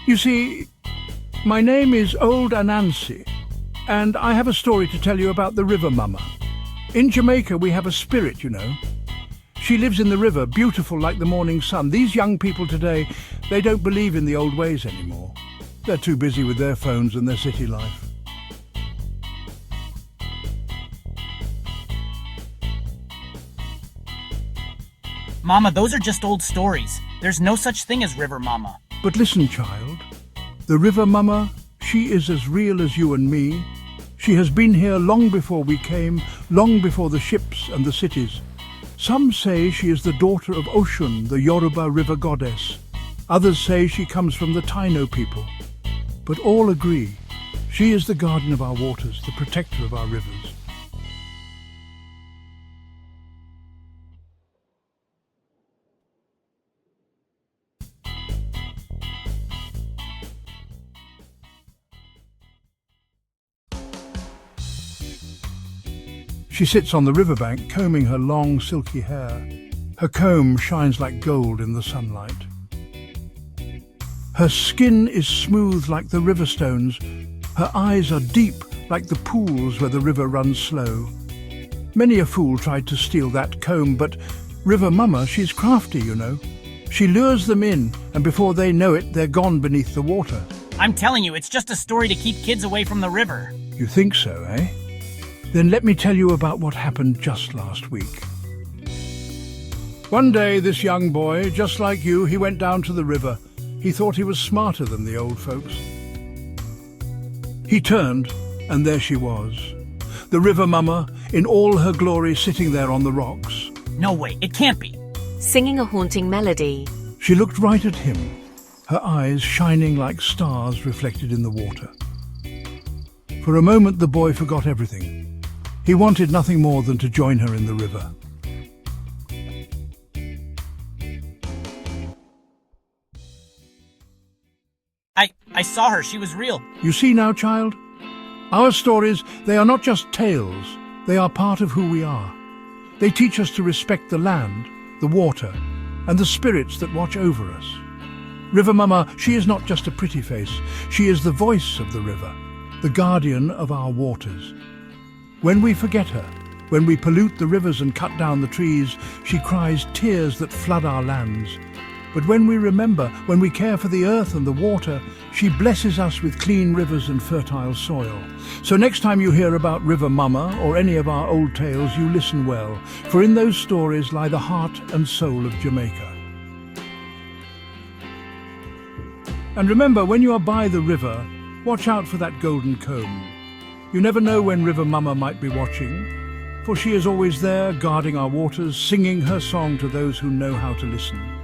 You see, my name is Old Anansi, and I have a story to tell you about the river Mumma. In Jamaica, we have a spirit, you know. She lives in the river, beautiful like the morning sun. These young people today, they don't believe in the old ways anymore. They're too busy with their phones and their city life. Mama, those are just old stories. There's no such thing as River Mama. But listen, child, the river Mumma, she is as real as you and me. She has been here long before we came, long before the ships and the cities. Some say she is the daughter of Oshun, the Yoruba river goddess. Others say she comes from the Taino people. But all agree, she is the guardian of our waters, the protector of our rivers. She sits on the riverbank, combing her long, silky hair. Her comb shines like gold in the sunlight. Her skin is smooth like the river stones. Her eyes are deep like the pools where the river runs slow. Many a fool tried to steal that comb, but River Mumma, she's crafty, you know. She lures them in, and before they know it, they're gone beneath the water. I'm telling you, it's just a story to keep kids away from the river. You think so, eh? Then let me tell you about what happened just last week. One day, this young boy, just like you, he went down to the river. He thought he was smarter than the old folks. He turned, and there she was. The river Mumma, in all her glory, sitting there on the rocks. No way, it can't be. Singing a haunting melody. She looked right at him, her eyes shining like stars reflected in the water. For a moment, the boy forgot everything. He wanted nothing more than to join her in the river. I saw her, she was real. You see now, child? Our stories, they are not just tales, they are part of who we are. They teach us to respect the land, the water, and the spirits that watch over us. River Mumma, she is not just a pretty face, she is the voice of the river, the guardian of our waters. When we forget her, when we pollute the rivers and cut down the trees, she cries tears that flood our lands. But when we remember, when we care for the earth and the water, she blesses us with clean rivers and fertile soil. So next time you hear about River Mumma or any of our old tales, you listen well, for in those stories lie the heart and soul of Jamaica. And remember, when you are by the river, watch out for that golden comb. You never know when River Mumma might be watching, for she is always there, guarding our waters, singing her song to those who know how to listen.